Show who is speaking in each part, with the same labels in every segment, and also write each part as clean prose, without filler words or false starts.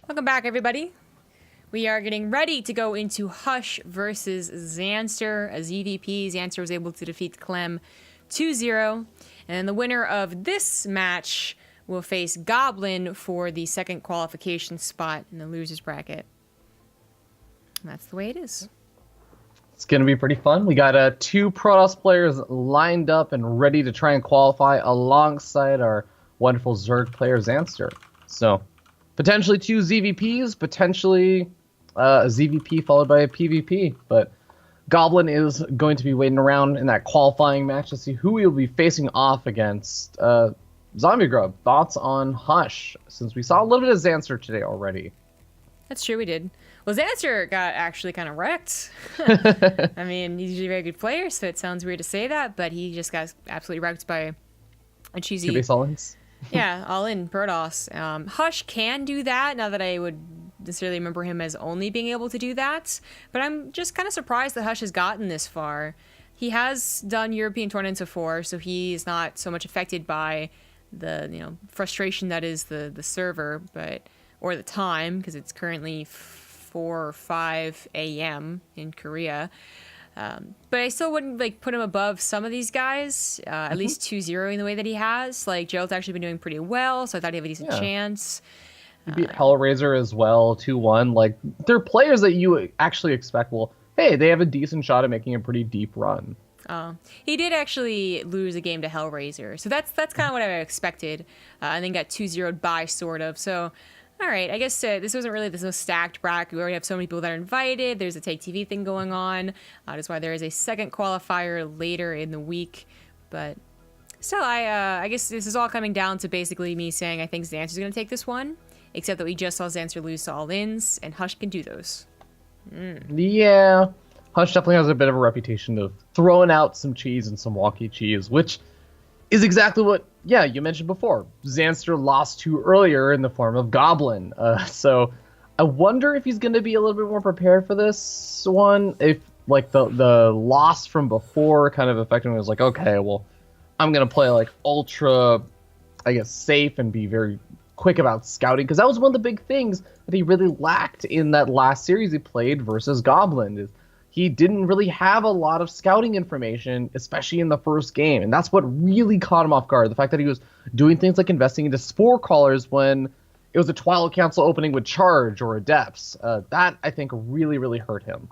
Speaker 1: Welcome back, everybody. We are getting ready to go into Hush versus Zanster. As EVP, Zanster was able to defeat Clem 2-0. And the winner of this match will face Goblin for the second qualification spot in the loser's bracket. And that's the way it is.
Speaker 2: It's going to be pretty fun. We got two Protoss players lined up and ready to try and qualify alongside our wonderful Zerg player Zanster. So, potentially two ZVPs, potentially a ZVP followed by a PvP. But Goblin is going to be waiting around in that qualifying match to see who we will be facing off against. Zombie Grub, thoughts on Hush? Since we saw a little bit of Zanster today already.
Speaker 1: That's true, we did. Well, Zanster got actually kind of wrecked. I mean, he's usually a very good player, so it sounds weird to say that, but he just got absolutely wrecked by a cheesy...
Speaker 2: Two-base all-ins?
Speaker 1: Yeah, all-in Protoss. Hush can do that, now that I would necessarily remember him as only being able to do that, but I'm just kind of surprised that Hush has gotten this far. He has done European tournaments before, so he's not so much affected by the frustration that is the server, or the time, because it's currently 4 or 5 a.m. in Korea. But I still wouldn't put him above some of these guys, at least 2-0 in the way that he has. Like, Gerald's actually been doing pretty well, so I thought he'd have a decent chance.
Speaker 2: He beat Hellraiser as well, 2-1. Like, they're players that you actually expect, well, hey, they have a decent shot at making a pretty deep run.
Speaker 1: He did actually lose a game to Hellraiser, so that's kind of what I expected, and then got 2-0'd by, sort of. So, all right, I guess this wasn't really this most stacked bracket. We already have so many people that are invited. There's a Take TV thing going on. That's why there is a second qualifier later in the week. But still, I guess this is all coming down to basically me saying I think Zanster's going to take this one, except that we just saw Zanster lose to all-ins, and Hush can do those.
Speaker 2: Yeah. Hush definitely has a bit of a reputation of throwing out some cheese and some walkie cheese, which is exactly what, you mentioned before. Zanster lost to earlier in the form of Goblin. So I wonder if he's going to be a little bit more prepared for this one. If, like, the loss from before kind of affected him. It was like, okay, well, I'm going to play, like, ultra, I guess, safe and be very quick about scouting. Because that was one of the big things that he really lacked in that last series he played versus Goblin. Is he didn't really have a lot of scouting information, especially in the first game. And that's what really caught him off guard. The fact that he was doing things like investing into Spore Crawlers when it was a Twilight Council opening with Charge or Adepts. That, I think, really, really hurt him.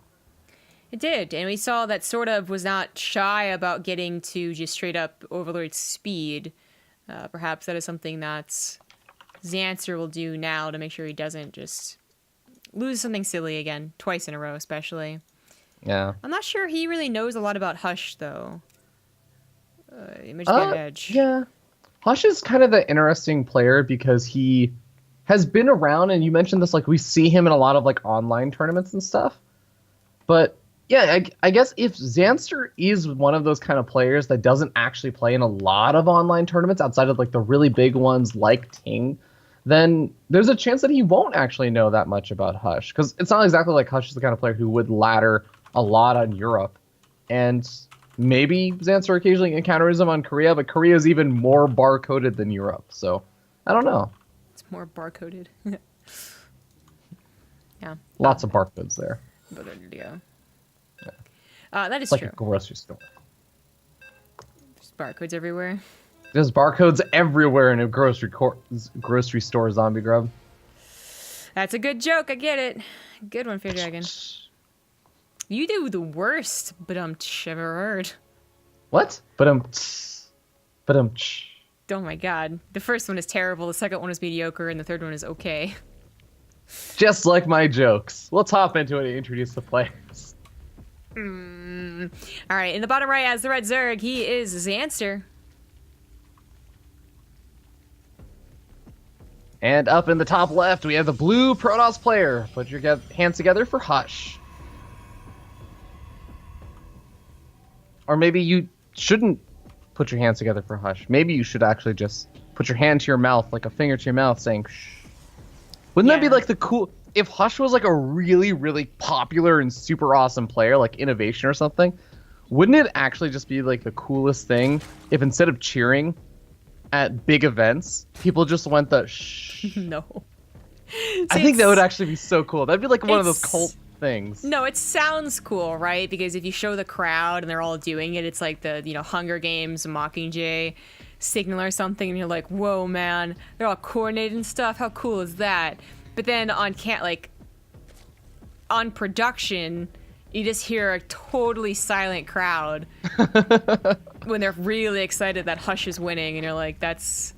Speaker 1: It did. And we saw that sort of was not shy about getting to just straight up Overlord speed. Perhaps that is something that Zanster will do now to make sure he doesn't just lose something silly again, twice in a row especially.
Speaker 2: Yeah.
Speaker 1: I'm not sure he really knows a lot about Hush, though. Image Get Edge.
Speaker 2: Yeah. Hush is kind of the interesting player because he has been around, and you mentioned this, like, we see him in a lot of, like, online tournaments and stuff. But, yeah, I guess if Zanster is one of those kind of players that doesn't actually play in a lot of online tournaments outside of, like, the really big ones like TING, then there's a chance that he won't actually know that much about Hush. Because it's not exactly like Hush is the kind of player who would ladder a lot on Europe, and maybe Zanster occasionally encounters him on Korea, but Korea is even more barcoded than Europe, so I don't know.
Speaker 1: It's more barcoded. Yeah.
Speaker 2: Lots of barcodes there.
Speaker 1: Yeah. That is
Speaker 2: it's like
Speaker 1: true.
Speaker 2: a grocery store.
Speaker 1: There's barcodes everywhere.
Speaker 2: There's barcodes everywhere in a grocery store, Zombie Grub.
Speaker 1: That's a good joke, I get it. Good one, Fear Dragon. You do the worst I've ever heard.
Speaker 2: What?
Speaker 1: Oh my god. The first one is terrible, the second one is mediocre, and the third one is okay.
Speaker 2: Just like my jokes. Let's hop into it and introduce the players.
Speaker 1: Alright, in the bottom right as the red Zerg, he is Zanster.
Speaker 2: And up in the top left, we have the blue Protoss player. Put your hands together for Hush. Or maybe you shouldn't put your hands together for Hush. Maybe you should actually just put your hand to your mouth, like a finger to your mouth, saying shh. Wouldn't that be like the cool... If Hush was like a really, really popular and super awesome player, like Innovation or something, wouldn't it actually just be like the coolest thing if instead of cheering at big events, people just went the shh?
Speaker 1: No.
Speaker 2: I think that would actually be so cool. That'd be like one of those
Speaker 1: it's-
Speaker 2: cult things.
Speaker 1: No, it sounds cool, right? Because if you show the crowd and they're all doing it, it's like the, Hunger Games, Mockingjay signal or something, and you're like, whoa, man, they're all coordinated and stuff. How cool is that? But then on production, you just hear a totally silent crowd when they're really excited that Hush is winning, and you're like, that's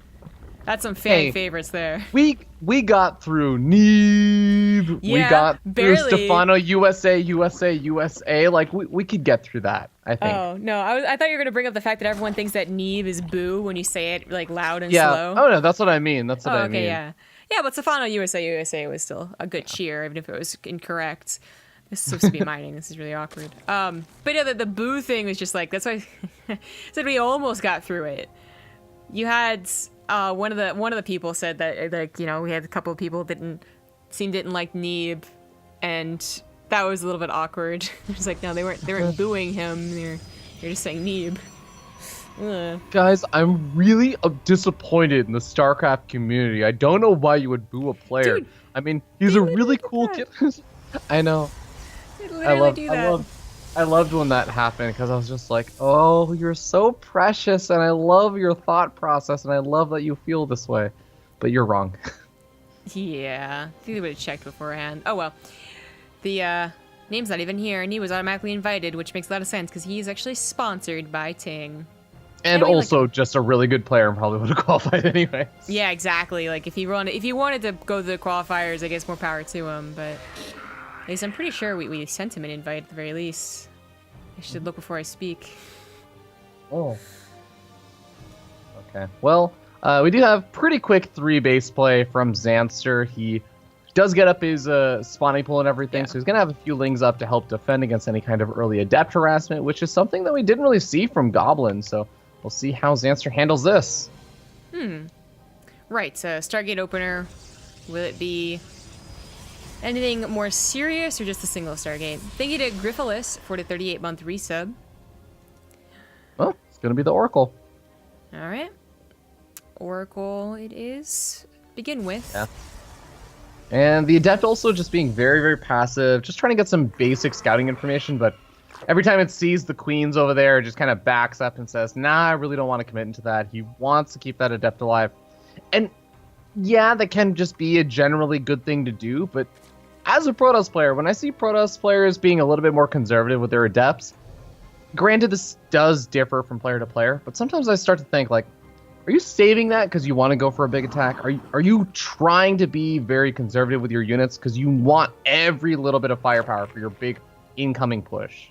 Speaker 1: some fan favorites there.
Speaker 2: We got through Neeb.
Speaker 1: Yeah,
Speaker 2: we got
Speaker 1: barely.
Speaker 2: through Stefano USA. Like we could get through that, I think.
Speaker 1: Oh no, I thought you were gonna bring up the fact that everyone thinks that Neve is boo when you say it like loud and slow.
Speaker 2: Oh no, that's what I mean. That's what I mean.
Speaker 1: Okay, yeah, but Stefano USA was still a good cheer, even if it was incorrect. This is supposed to be mining. This is really awkward. But yeah, the boo thing was just like, that's why I said we almost got through it. You had one of the people said that, like, we had a couple of people didn't like Neeb, and that was a little bit awkward. It's like, no, they weren't booing him. They're just saying Neeb. Ugh.
Speaker 2: Guys, I'm really disappointed in the StarCraft community. I don't know why you would boo a player.
Speaker 1: Dude,
Speaker 2: I mean, he's a really cool kid. I know.
Speaker 1: They literally do that.
Speaker 2: I loved when that happened, because I was just like, oh, you're so precious, and I love your thought process, and I love that you feel this way. But you're wrong.
Speaker 1: Yeah, I think they would have checked beforehand. Oh well. The name's not even here, and he was automatically invited, which makes a lot of sense because he's actually sponsored by Ting.
Speaker 2: And also just a really good player and probably would have qualified anyway.
Speaker 1: Yeah, exactly. Like if he wanted to go to the qualifiers, I guess more power to him. But at least I'm pretty sure we sent him an invite at the very least. I should look before I speak.
Speaker 2: Oh. Okay. Well, we do have pretty quick 3 base play from Zanster. He does get up his spawning pool and everything, so he's going to have a few lings up to help defend against any kind of early adept harassment, which is something that we didn't really see from Goblin, so we'll see how Zanster handles this.
Speaker 1: Right, Stargate opener. Will it be anything more serious or just a single Stargate? Thank you to Griffalus for the 38-month resub.
Speaker 2: Well, it's going to be the Oracle.
Speaker 1: All right. Oracle it is. Begin with.
Speaker 2: Yeah. And the Adept also just being very, very passive, just trying to get some basic scouting information, but every time it sees the queens over there, it just kind of backs up and says, nah, I really don't want to commit into that. He wants to keep that Adept alive. And yeah, that can just be a generally good thing to do, but as a Protoss player, when I see Protoss players being a little bit more conservative with their Adepts, granted this does differ from player to player, but sometimes I start to think, like, are you saving that because you want to go for a big attack? Are you trying to be very conservative with your units because you want every little bit of firepower for your big incoming push?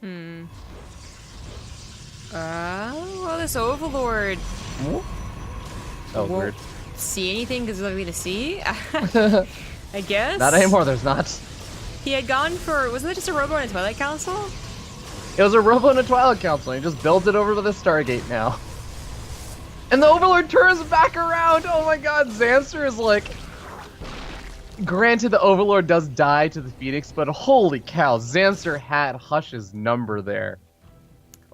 Speaker 1: Well, this Overlord
Speaker 2: Oh,
Speaker 1: won't
Speaker 2: weird.
Speaker 1: see anything because there's nothing to see. I guess.
Speaker 2: Not anymore, there's not.
Speaker 1: He had gone for, wasn't it just a Robo and a Twilight Council?
Speaker 2: It was a Robo and a Twilight Council, and he just builds it over to the Stargate now. And the Overlord turns back around! Oh my god, Zanster is like... Granted, the Overlord does die to the Phoenix, but holy cow, Zanster had Hush's number there.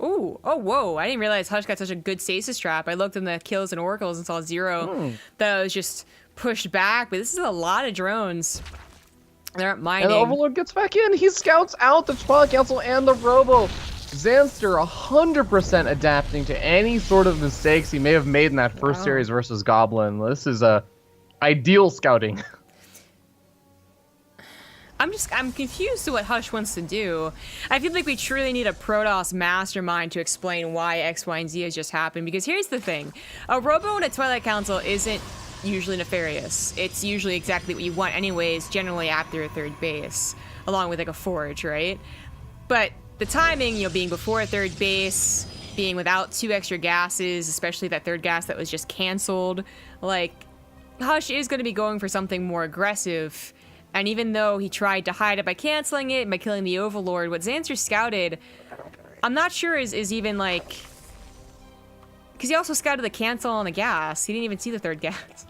Speaker 1: Ooh, oh, whoa. I didn't realize Hush got such a good stasis trap. I looked in the kills and oracles and saw 0. That was just pushed back, but this is a lot of drones. They're not mining.
Speaker 2: And the Overlord gets back in. He scouts out the Twilight Council and the Robo. Zanster 100% adapting to any sort of mistakes he may have made in that first series versus Goblin. This is ideal scouting.
Speaker 1: I'm confused to what Hush wants to do. I feel like we truly need a Protoss mastermind to explain why X, Y, and Z has just happened. Because here's the thing. A Robo and a Twilight Council isn't usually nefarious. It's usually exactly what you want anyways, generally after a third base. Along with like a Forge, right? But the timing, being before a third base, being without 2 extra gases, especially that third gas that was just canceled, like, Hush is going to be going for something more aggressive. And even though he tried to hide it by canceling it and by killing the Overlord, what Zanster scouted, I'm not sure is even like... Because he also scouted the cancel on the gas. He didn't even see the third gas.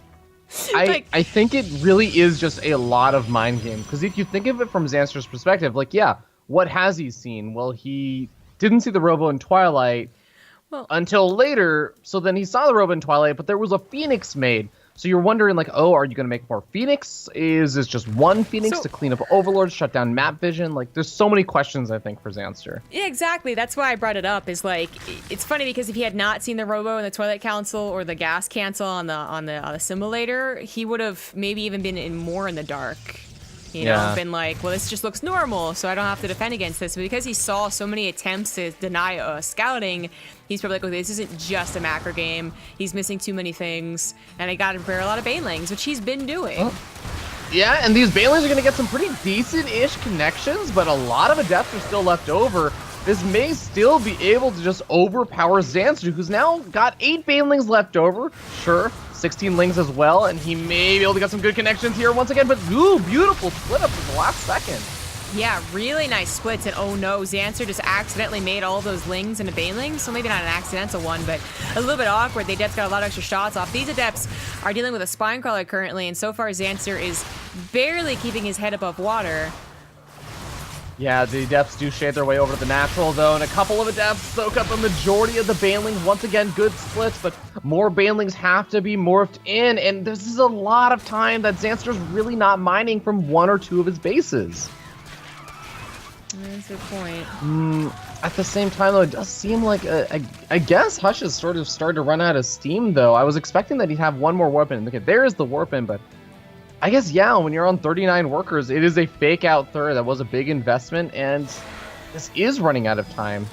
Speaker 2: I think it really is just a lot of mind game. Because if you think of it from Zanster's perspective, like, yeah, what has he seen? Well, he didn't see the Robo in Twilight until later. So then he saw the Robo in Twilight, but there was a Phoenix made. So you're wondering, like, oh, are you going to make more Phoenix? Is this just one Phoenix to clean up Overlord, shut down map vision? Like, there's so many questions, I think, for Zanster.
Speaker 1: Yeah, exactly. That's why I brought it up. Is like, it's funny because if he had not seen the Robo and the Toilet Council or the Gas Cancel on the simulator, he would have maybe even been more in the dark. You know, been like, well, this just looks normal, so I don't have to defend against this. But because he saw so many attempts to deny scouting, he's probably like, okay, this isn't just a macro game. He's missing too many things, and I got to prepare a lot of banelings, which he's been doing.
Speaker 2: Oh. Yeah, and these banelings are going to get some pretty decent-ish connections, but a lot of adepts are still left over. This may still be able to just overpower Zanster, who's now got 8 banelings left over. Sure, 16 lings as well, and he may be able to get some good connections here once again, but ooh, beautiful split up in the last second.
Speaker 1: Yeah, really nice splits, and oh no, Zanster just accidentally made all those lings into banelings, so maybe not an accidental one, but a little bit awkward. The adepts got a lot of extra shots off. These adepts are dealing with a spine crawler currently, and so far Zanster is barely keeping his head above water.
Speaker 2: Yeah, the adepts do shade their way over to the natural, though, and a couple of adepts soak up the majority of the banelings. Once again, good splits, but more banelings have to be morphed in, and this is a lot of time that Zanster's really not mining from 1 or 2 of his bases.
Speaker 1: That's a point.
Speaker 2: At the same time, though, it does seem like, I guess Hush has sort of started to run out of steam, though. I was expecting that he'd have one more warp in. Okay, there's the warp in, but I guess, yeah, when you're on 39 workers, it is a fake out third. That was a big investment, and this is running out of time.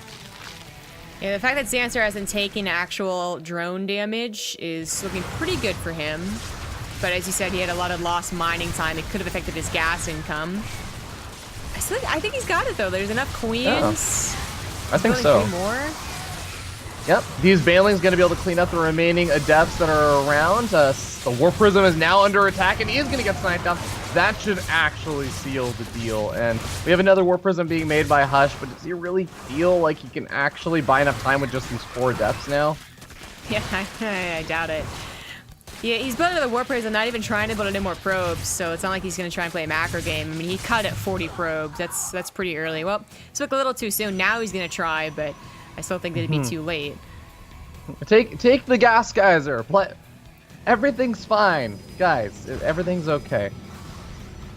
Speaker 1: Yeah, the fact that Zanster hasn't taken actual drone damage is looking pretty good for him. But as you said, he had a lot of lost mining time. It could have affected his gas income. I think he's got it, though. There's enough queens.
Speaker 2: I think so.
Speaker 1: 3 more.
Speaker 2: Yep, these banelings going to be able to clean up the remaining adepts that are around. The Warp Prism is now under attack, and he is going to get sniped down. That should actually seal the deal. And we have another Warp Prism being made by Hush, but does he really feel like he can actually buy enough time with just these 4 adepts now? Yeah,
Speaker 1: I doubt it. Yeah, he's building the Warp Prism, not even trying to build any more probes, so it's not like he's going to try and play a macro game. I mean, he cut at 40 probes. That's pretty early. Well, it took a little too soon. Now he's going to try, but I still think that it'd be too late.
Speaker 2: Take the gas geyser. Everything's fine, guys. Everything's okay.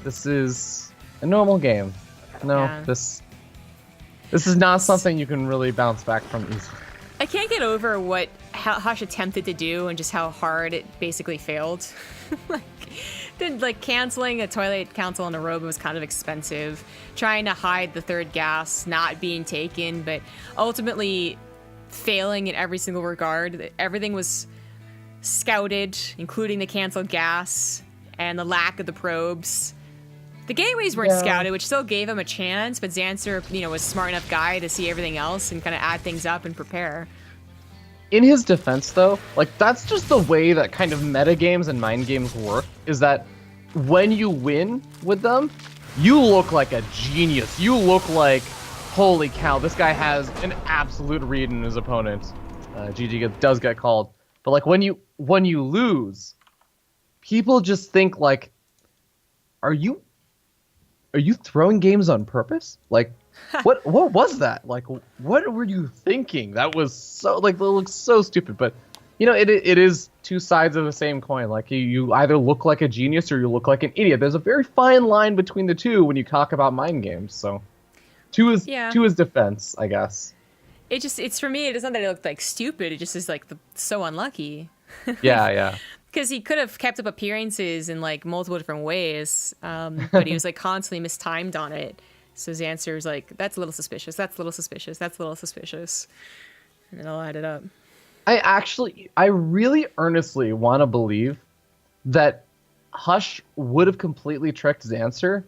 Speaker 2: This is a normal game. No, yeah. This is not something you can really bounce back from easily.
Speaker 1: I can't get over what Hush attempted to do and just how hard it basically failed. like canceling a Toilet Council on a Robo was kind of expensive. Trying to hide the 3rd gas not being taken, but ultimately failing in every single regard. Everything was scouted, including the canceled gas and the lack of the probes. The gateways weren't scouted, which still gave him a chance, but Zanster, was a smart enough guy to see everything else and kind of add things up and prepare.
Speaker 2: In his defense, though, that's just the way that kind of meta games and mind games work, is that when you win with them, you look like a genius. You look like, holy cow, this guy has an absolute read in his opponent. GG does get called. But when you lose, people just think are you throwing games on purpose? What was that? What were you thinking? That was so it looks so stupid. But it is 2 sides of the same coin. You either look like a genius or you look like an idiot. There's a very fine line between the two when you talk about mind games. So to his defense, I guess.
Speaker 1: It's for me. It's not that it looked stupid. It just is so unlucky.
Speaker 2: Yeah.
Speaker 1: Because he could have kept up appearances in multiple different ways, but he was constantly mistimed on it. So Zanster's that's a little suspicious. That's a little suspicious. That's a little suspicious, and then I'll add it up.
Speaker 2: I really earnestly want to believe that Hush would have completely tricked Zanster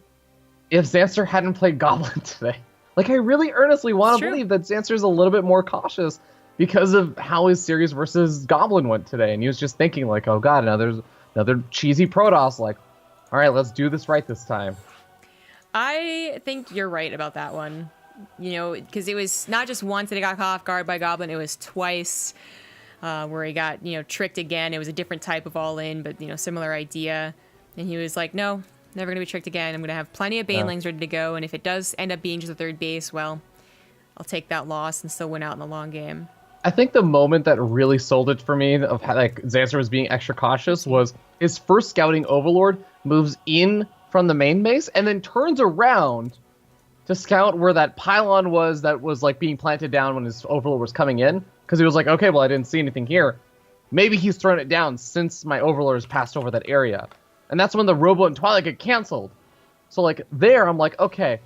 Speaker 2: if Zanster hadn't played Goblin today. I really earnestly want to believe that Zanster's a little bit more cautious because of how his series versus Goblin went today. And he was just thinking oh god, another cheesy Protoss. All right, let's do this right this time.
Speaker 1: I think you're right about that one. Because it was not just once that he got caught off guard by Goblin, it was twice where he got, tricked again. It was a different type of all-in, but, similar idea. And he was like, no, never going to be tricked again. I'm going to have plenty of banelings ready to go. And if it does end up being just a 3rd base, well, I'll take that loss and still win out in the long game.
Speaker 2: I think the moment that really sold it for me of how, like, Zanster was being extra cautious was his first scouting overlord moves in from the main base and then turns around to scout where that pylon was that was like being planted down when his overlord was coming in, because he was like, okay, well, I didn't see anything here. Maybe he's thrown it down since my overlord has passed over that area. And that's when the Robo and Twilight get canceled. So like there, I'm like, okay,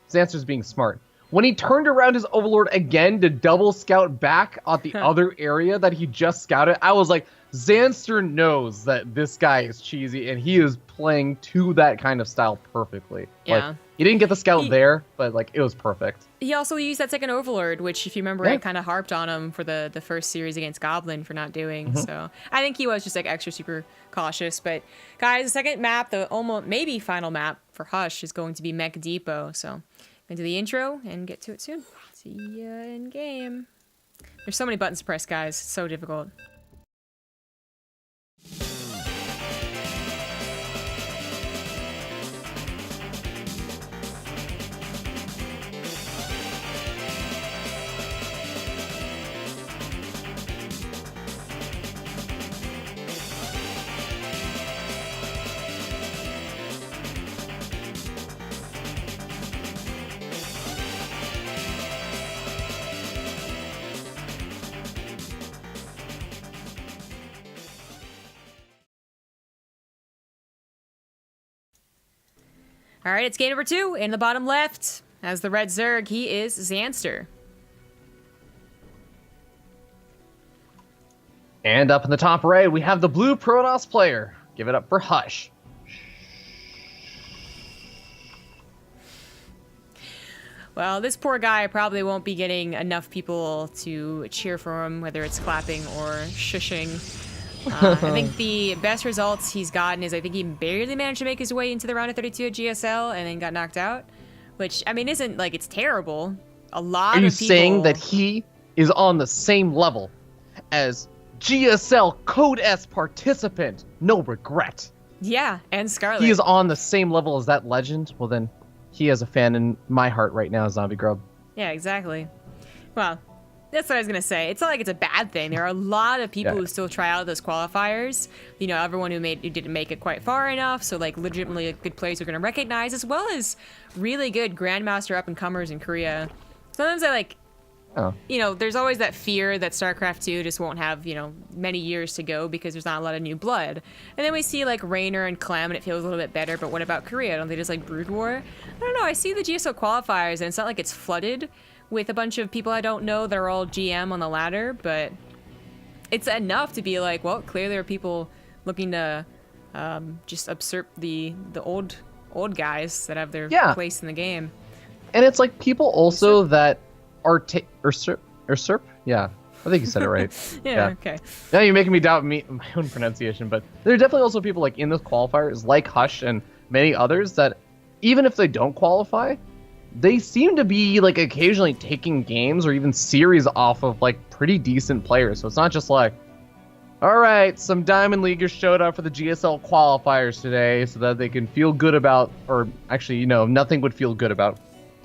Speaker 2: Zanster's being smart. When he turned around his overlord again to double scout back at the other area that he just scouted, I was like, Zanster knows that this guy is cheesy, and he is playing to that kind of style perfectly.
Speaker 1: Yeah.
Speaker 2: Like, he didn't get the scout there, but like it was perfect.
Speaker 1: He also used that second overlord, which, if you remember, I kind of harped on him for the first series against Goblin for not doing. So I think he was just like extra super cautious. But guys, the second map, the almost maybe final map for Hush, is going to be Mech Depot. So into the intro and get to it soon. See ya in game. There's so many buttons to press, guys. It's so difficult. All right, it's game number 2 in the bottom left. As the red Zerg, he is Zanster.
Speaker 2: And up in the top right, we have the blue Protoss player. Give it up for Hush.
Speaker 1: Well, this poor guy probably won't be getting enough people to cheer for him, whether it's clapping or shushing. I think the best results he's gotten is I think he barely managed to make his way into the round of 32 at GSL and then got knocked out, which, I mean, isn't like it's terrible. A lot of people... Are you
Speaker 2: saying that he is on the same level as GSL Code S participant? No regret.
Speaker 1: Yeah, and Scarlet.
Speaker 2: He is on the same level as that legend? Well, then he has a fan in my heart right now, Zombie Grub.
Speaker 1: Yeah, exactly. Well, that's what I was going to say. It's not like it's a bad thing. There are a lot of people who still try out those qualifiers. You know, everyone who didn't make it quite far enough. So, like, legitimately good players are going to recognize, as well as really good Grandmaster up-and-comers in Korea. Sometimes I, like, you know, there's always that fear that StarCraft 2 just won't have, you know, many years to go because there's not a lot of new blood. And then we see, like, Raynor and Clem, and it feels a little bit better. But what about Korea? Don't they just like Brood War? I don't know. I see the GSL qualifiers, and it's not like it's flooded with a bunch of people I don't know that are all GM on the ladder, but it's enough to be like, well, clearly there are people looking to just usurp the old guys that have their place in the game.
Speaker 2: And it's like people also that are usurp? Yeah, I think you said it right.
Speaker 1: yeah, okay.
Speaker 2: Now you're making me doubt my own pronunciation, but there are definitely also people like in this qualifiers, like Hush and many others, that even if they don't qualify, they seem to be like occasionally taking games or even series off of like pretty decent players. So it's not just like, all right, some Diamond Leaguers showed up for the GSL qualifiers today so that they can feel good about, or actually, you know, nothing would feel good about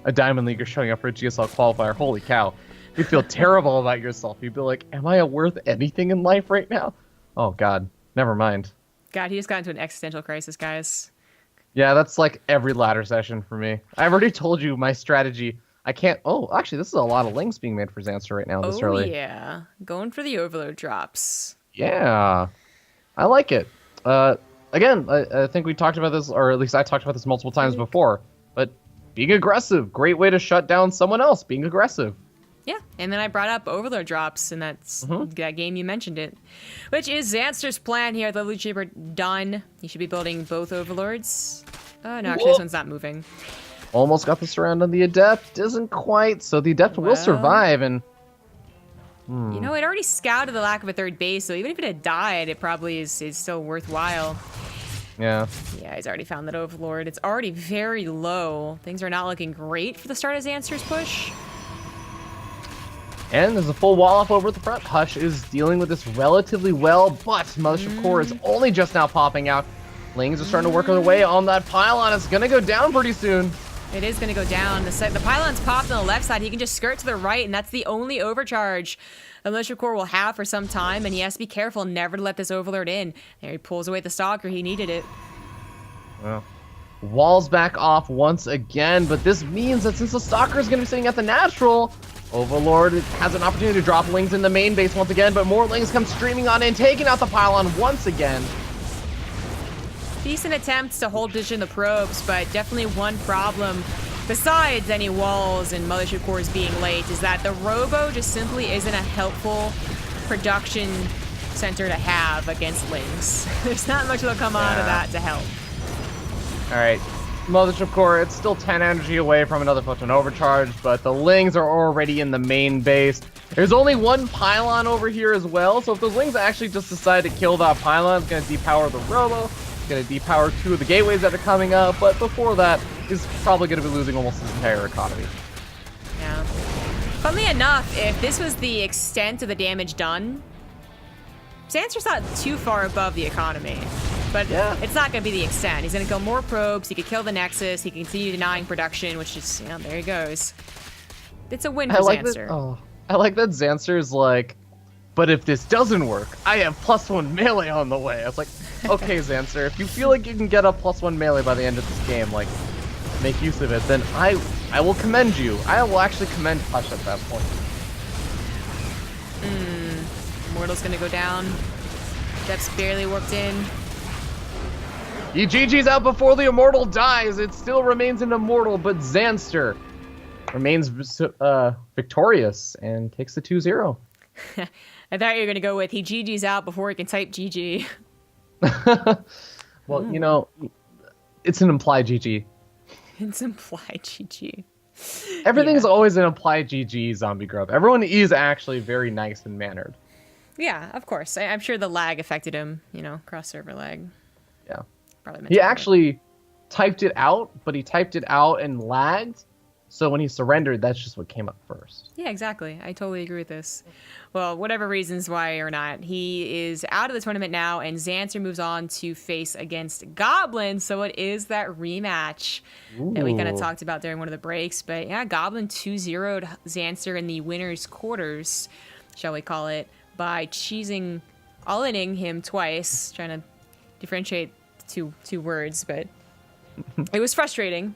Speaker 2: a Diamond Leaguer showing up for a GSL qualifier. Holy cow. You'd feel terrible about yourself. You'd be like, am I worth anything in life right now? Oh, God. Never mind.
Speaker 1: God, he just got into an existential crisis, guys.
Speaker 2: Yeah, that's like every ladder session for me. I've already told you my strategy. I can't... Oh, actually, this is a lot of links being made for Zanster right now this early.
Speaker 1: Oh, yeah. Going for the overload drops.
Speaker 2: Yeah. I like it. Again, I think we talked about this, or at least I talked about this multiple times before, but being aggressive, great way to shut down someone else, being aggressive.
Speaker 1: Yeah, and then I brought up overlord drops, and that's that game you mentioned it, which is Zanster's plan here. The Loot Shaper done. He should be building both overlords. Oh, no, actually, this one's not moving.
Speaker 2: Almost got the surround on the Adept. Isn't quite, so the Adept will survive, and...
Speaker 1: You know, it already scouted the lack of a third base, so even if it had died, it probably is still worthwhile.
Speaker 2: Yeah.
Speaker 1: Yeah, he's already found that overlord. It's already very low. Things are not looking great for the start of Zanster's push.
Speaker 2: And there's a full wall up over at the front. Hush is dealing with this relatively well, but Mothership Core is only just now popping out. Lings are starting to work their way on that pylon. It's going to go down pretty soon.
Speaker 1: It is going to go down. The pylon's popped on the left side. He can just skirt to the right, and that's the only overcharge a Militia Corps will have for some time, and he has to be careful never to let this Overlord in. There he pulls away the Stalker. He needed it.
Speaker 2: Well, walls back off once again, but this means that since the Stalker is going to be sitting at the natural, Overlord has an opportunity to drop Lings in the main base once again, but more Lings come streaming on in, taking out the pylon once again.
Speaker 1: Decent attempts to hold position the probes, but definitely one problem, besides any walls and Mothership cores being late, is that the Robo just simply isn't a helpful production center to have against Lings. There's not much that'll come out of that to help.
Speaker 2: Alright, Mothership Core, it's still 10 energy away from another Photon Overcharge, but the Lings are already in the main base. There's only one pylon over here as well, so if those Lings actually just decide to kill that pylon, it's going to depower the Robo. Going to depower 2 of the gateways that are coming up, but before that, he's probably going to be losing almost his entire economy.
Speaker 1: Yeah. Funnily enough, if this was the extent of the damage done, Zanster's not too far above the economy. But it's not going to be the extent. He's going to kill more probes, he could kill the Nexus, he can continue denying production, which is, you know, there he goes. It's a win for Zanster.
Speaker 2: I like that Zanster's like, but if this doesn't work, I have +1 melee on the way. I was like, okay, Zanster, if you feel like you can get a +1 melee by the end of this game, like, make use of it, then I will commend you. I will actually commend Hush at that point.
Speaker 1: Mortal's gonna go down. Depth's barely worked in.
Speaker 2: GG's out before the Immortal dies. It still remains an Immortal, but Zanster remains victorious and takes the 2-0.
Speaker 1: I thought you were gonna go with he GG's out before he can type GG.
Speaker 2: Well, you know, it's an implied GG.
Speaker 1: It's implied GG.
Speaker 2: Everything's always an implied GG, Zombie Grub. Everyone is actually very nice and mannered.
Speaker 1: Yeah, of course. I'm sure the lag affected him, you know, cross-server lag.
Speaker 2: Yeah.
Speaker 1: Probably
Speaker 2: He actually typed it out, but he typed it out and lagged. So when he surrendered, that's just what came up first.
Speaker 1: Yeah, exactly. I totally agree with this. Well, whatever reasons why or not, he is out of the tournament now, and Zanster moves on to face against Goblin. So it is that rematch that we kind of talked about during one of the breaks. But yeah, Goblin 2-0'd Zanster in the winner's quarters, shall we call it, by cheesing, all-inning him twice, trying to differentiate two words, but it was frustrating.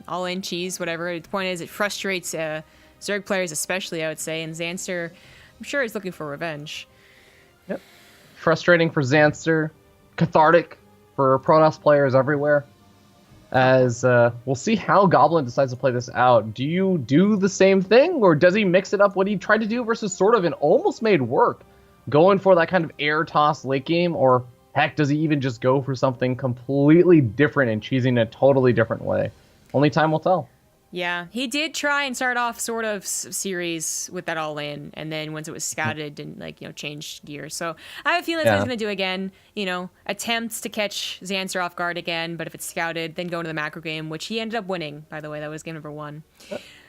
Speaker 1: All in cheese, whatever. The point is, it frustrates Zerg players, especially, I would say. And Zanster, I'm sure, is looking for revenge.
Speaker 2: Yep. Frustrating for Zanster. Cathartic for Protoss players everywhere. As we'll see how Goblin decides to play this out. Do you do the same thing, or does he mix it up what he tried to do versus sort of and almost made work? Going for that kind of air toss late game, or heck, does he even just go for something completely different and cheesing a totally different way? Only time will tell.
Speaker 1: Yeah, he did try and start off sort of series with that all in, and then once it was scouted, didn't change gear. So I have a feeling that's what he's gonna do again. You know, attempts to catch Zanster off guard again, but if it's scouted, then go into the macro game, which he ended up winning. By the way, that was game number 1.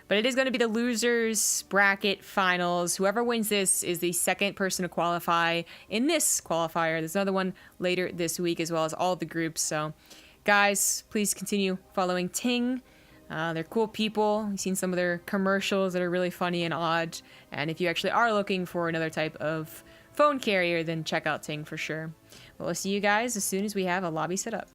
Speaker 1: But it is going to be the losers bracket finals. Whoever wins this is the second person to qualify in this qualifier. There's another one later this week, as well as all the groups. So, guys, please continue following TING. They're cool people. We've seen some of their commercials that are really funny and odd. And if you actually are looking for another type of phone carrier, then check out TING for sure. Well, we'll see you guys as soon as we have a lobby set up.